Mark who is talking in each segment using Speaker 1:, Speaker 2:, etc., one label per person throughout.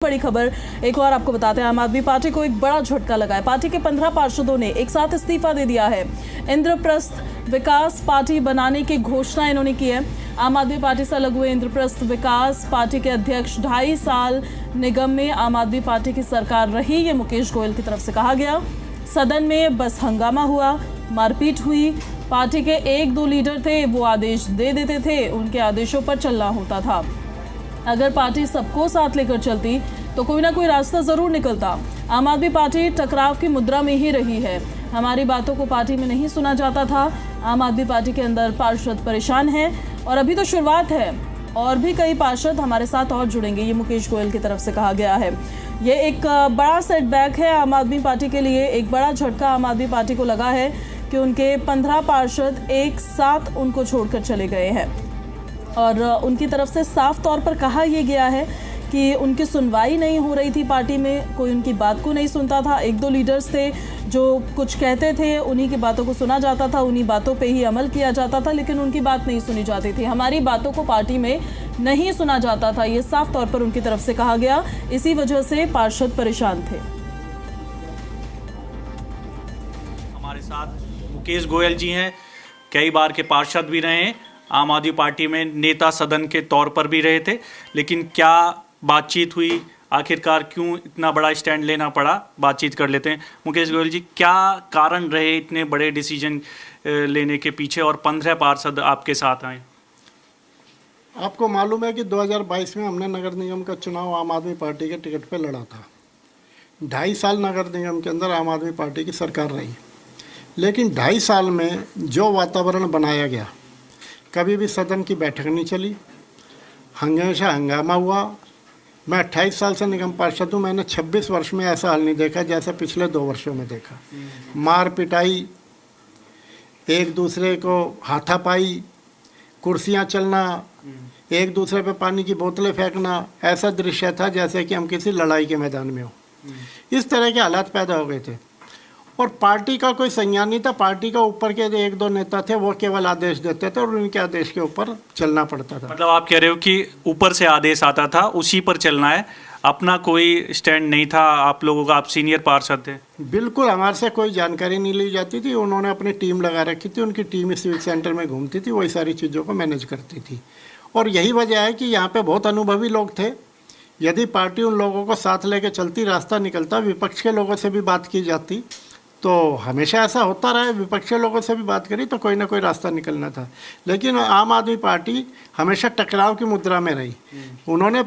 Speaker 1: बड़ी खबर एक और आपको बताते हैं। आम आदमी पार्टी को एक बड़ा झटका लगा है। पार्टी के 15 पार्षदों ने एक साथ इस्तीफा दे दिया है। इंद्रप्रस्थ विकास पार्टी बनाने की घोषणा इन्होंने की है। आम आदमी पार्टी से अलग हुए इंद्रप्रस्थ विकास पार्टी के अध्यक्ष 2.5 साल निगम में आम आदमी पार्टी की सरकार रही, ये मुकेश गोयल की तरफ से कहा गया। सदन में बस हंगामा हुआ, मारपीट हुई। पार्टी के 1-2 लीडर थे, वो आदेश दे देते थे, उनके आदेशों पर चलना होता था। अगर पार्टी सबको साथ लेकर चलती तो कोई ना कोई रास्ता जरूर निकलता। आम आदमी पार्टी टकराव की मुद्रा में ही रही है। हमारी बातों को पार्टी में नहीं सुना जाता था। आम आदमी पार्टी के अंदर पार्षद परेशान हैं और अभी तो शुरुआत है, और भी कई पार्षद हमारे साथ और जुड़ेंगे, ये मुकेश गोयल की तरफ से कहा गया है। ये एक बड़ा सेटबैक है आम आदमी पार्टी के लिए। एक बड़ा झटका आम आदमी पार्टी को लगा है कि उनके 15 पार्षद एक साथ उनको छोड़कर चले गए हैं और उनकी तरफ से साफ तौर पर कहा यह गया है कि उनकी सुनवाई नहीं हो रही थी। पार्टी में कोई उनकी बात को नहीं सुनता था। 1-2 लीडर्स थे जो कुछ कहते थे, उन्हीं की बातों को सुना जाता था, उन्हीं बातों पे ही अमल किया जाता था, लेकिन उनकी बात नहीं सुनी जाती थी। हमारी बातों को पार्टी में नहीं सुना जाता था, ये साफ तौर पर उनकी तरफ से कहा गया। इसी वजह से पार्षद परेशान थे।
Speaker 2: हमारे साथ मुकेश गोयल जी हैं, कई बार के पार्षद भी रहे हैं, आम आदमी पार्टी में नेता सदन के तौर पर भी रहे थे। लेकिन क्या बातचीत हुई, आखिरकार क्यों इतना बड़ा स्टैंड लेना पड़ा, बातचीत कर लेते हैं। मुकेश गोयल जी, क्या कारण रहे इतने बड़े डिसीजन लेने के पीछे और 15 पार्षद आपके साथ आए?
Speaker 3: आपको मालूम है कि 2022 में हमने नगर निगम का चुनाव आम आदमी पार्टी के टिकट पर लड़ा था। 2.5 साल नगर निगम के अंदर आम आदमी पार्टी की सरकार रही, लेकिन 2.5 साल में जो वातावरण बनाया गया, कभी भी सदन की बैठक नहीं चली, हमेशा हंगामा हुआ। मैं 28 साल से निगम पार्षद हूँ, मैंने 26 वर्ष में ऐसा हाल नहीं देखा जैसे पिछले 2 वर्षों में देखा। मार पिटाई, एक दूसरे को हाथापाई, कुर्सियाँ चलना, एक दूसरे पे पानी की बोतलें फेंकना, ऐसा दृश्य था जैसे कि हम किसी लड़ाई के मैदान में हो। इस तरह के हालात पैदा हो गए थे और पार्टी का कोई संज्ञान नहीं था। पार्टी का ऊपर के 1-2 नेता थे, वो केवल आदेश देते थे और उनके आदेश के ऊपर चलना पड़ता था।
Speaker 2: मतलब आप कह रहे हो कि ऊपर से आदेश आता था, उसी पर चलना है, अपना कोई स्टैंड नहीं था आप लोगों का? आप सीनियर पार्षद थे।
Speaker 3: बिल्कुल, हमारे से कोई जानकारी नहीं ली जाती थी। उन्होंने अपनी टीम लगा रखी थी, उनकी टीम सिविक सेंटर में घूमती थी, वही सारी चीज़ों को मैनेज करती थी। और यही वजह है कि यहाँ पे बहुत अनुभवी लोग थे। यदि पार्टी उन लोगों को साथ लेके चलती, रास्ता निकलता। विपक्ष के लोगों से भी बात की जाती तो हमेशा ऐसा होता रहा है, विपक्ष के लोगों से भी बात करी तो कोई ना कोई रास्ता निकलना था। लेकिन आम आदमी पार्टी हमेशा टकराव की मुद्रा में रही। उन्होंने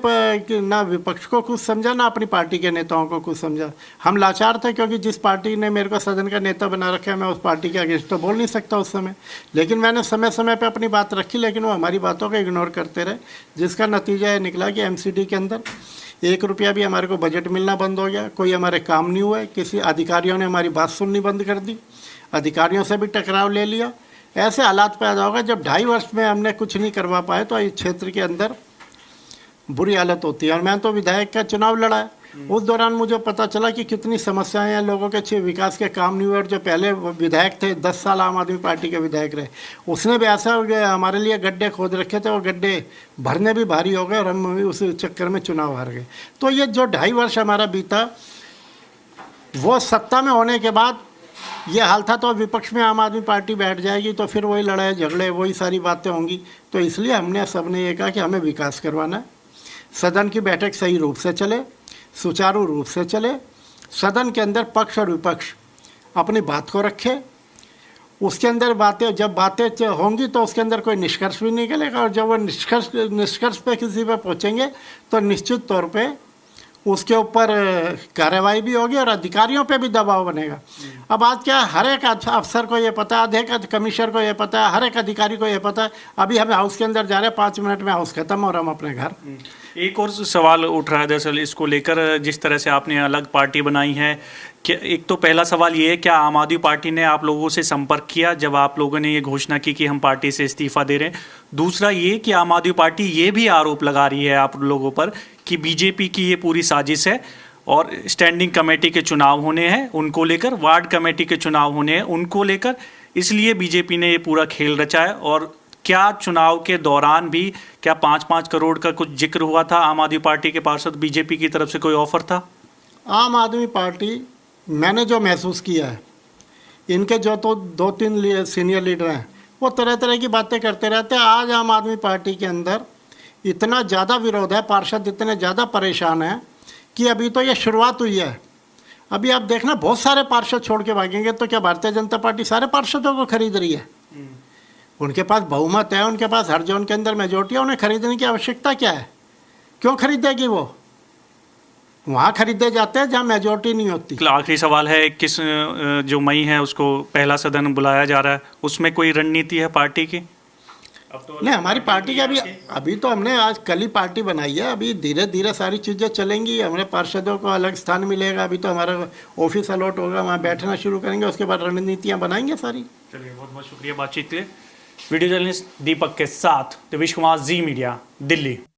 Speaker 3: ना विपक्ष को कुछ समझा, ना अपनी पार्टी के नेताओं को कुछ समझा। हम लाचार थे, क्योंकि जिस पार्टी ने मेरे को सदन का नेता बना रखा है, मैं उस पार्टी के अगेंस्ट तो बोल नहीं सकता उस समय। लेकिन मैंने समय समय पर अपनी बात रखी, लेकिन वो हमारी बातों को इग्नोर करते रहे, जिसका नतीजा ये निकला कि MCD के अंदर 1 रुपया भी हमारे को बजट मिलना बंद हो गया। कोई हमारे काम नहीं हुआ। किसी अधिकारियों ने हमारी बात सुननी बंद कर दी, अधिकारियों से भी टकराव ले लिया। ऐसे हालात पैदा होगा। जब 2.5 वर्ष में हमने कुछ नहीं करवा पाए तो इस क्षेत्र के अंदर बुरी हालत होती है। और मैं तो विधायक का चुनाव लड़ा है, उस दौरान मुझे पता चला कि कितनी समस्याएं हैं, लोगों के अच्छे विकास के काम नहीं हुए। और जो पहले विधायक थे, 10 साल आम आदमी पार्टी के विधायक रहे, उसने भी ऐसा हो गया, हमारे लिए गड्ढे खोद रखे थे, वो गड्ढे भरने भी भारी हो गए और हम भी उस चक्कर में चुनाव हार गए। तो ये जो 2.5 वर्ष हमारा बीता, वो सत्ता में होने के बाद ये हाल था। तो विपक्ष में आम आदमी पार्टी बैठ जाएगी तो फिर वही लड़ाई झगड़े, वही सारी बातें होंगी। तो इसलिए हमने सबने ये कहा कि हमें विकास करवाना है, सदन की बैठक सही रूप से चले, सुचारू रूप से चले, सदन के अंदर पक्ष और विपक्ष अपनी बात को रखे, उसके अंदर जब बातें होंगी तो उसके अंदर कोई निष्कर्ष भी निकलेगा। और जब वो निष्कर्ष पे किसी पे पहुंचेंगे तो निश्चित तौर पे उसके ऊपर कार्रवाई भी होगी और अधिकारियों पे भी दबाव बनेगा। अब आज क्या, हर एक अफसर को ये पता है, हर एक कमिश्नर को ये पता है, हर एक अधिकारी को ये पता है। अभी हम हाउस के अंदर जा रहे हैं, 5 मिनट में हाउस खत्म और हम अपने घर।
Speaker 2: एक और सवाल उठ रहा है दरअसल इसको लेकर, जिस तरह से आपने अलग पार्टी बनाई है। एक तो पहला सवाल ये है, क्या आम आदमी पार्टी ने आप लोगों से संपर्क किया जब आप लोगों ने ये घोषणा की कि हम पार्टी से इस्तीफा दे रहे हैं? दूसरा ये कि आम आदमी पार्टी ये भी आरोप लगा रही है आप लोगों पर कि बीजेपी की ये पूरी साजिश है और स्टैंडिंग कमेटी के चुनाव होने हैं उनको लेकर, वार्ड कमेटी के चुनाव होने हैं उनको लेकर, इसलिए बीजेपी ने ये पूरा खेल रचा है। और क्या चुनाव के दौरान भी क्या 5-5 करोड़ का कुछ जिक्र हुआ था आम आदमी पार्टी के पार्षद बीजेपी की तरफ से कोई ऑफर था?
Speaker 3: आम आदमी पार्टी, मैंने जो महसूस किया है, इनके जो तो 2-3 सीनियर लीडर हैं वो तरह तरह की बातें करते रहते हैं। आज आम आदमी पार्टी के अंदर इतना ज़्यादा विरोध है, पार्षद इतने ज़्यादा परेशान हैं कि अभी तो ये शुरुआत हुई है। अभी आप देखना बहुत सारे पार्षद छोड़ के भागेंगे, तो क्या भारतीय जनता पार्टी सारे पार्षदों को खरीद रही है? उनके पास बहुमत है, उनके पास हर जोन के अंदर मेजोरिटी है, उन्हें खरीदने की आवश्यकता क्या है? क्यों खरीदेगी वो? वहाँ खरीदे जाते हैं जहाँ मेजोरिटी नहीं होती।
Speaker 2: आखिरी सवाल है, किस जो मई है उसको पहला सदन बुलाया जा रहा है, उसमें कोई रणनीति है पार्टी की? अब तो
Speaker 3: नहीं, हमारी पार्टी की अभी तो हमने आज कल ही पार्टी बनाई है। अभी धीरे धीरे सारी चीज़ें चलेंगी। हमारे पार्षदों को अलग स्थान मिलेगा। अभी तो हमारा ऑफिस अलॉट होगा, वहाँ बैठना शुरू करेंगे, उसके बाद रणनीतियाँ बनाएंगे सारी।
Speaker 2: चलिए, बहुत बहुत शुक्रिया बातचीत के लिए। वीडियो जर्नलिस्ट दीपक के साथ दिवेश कुमार, जी मीडिया, दिल्ली।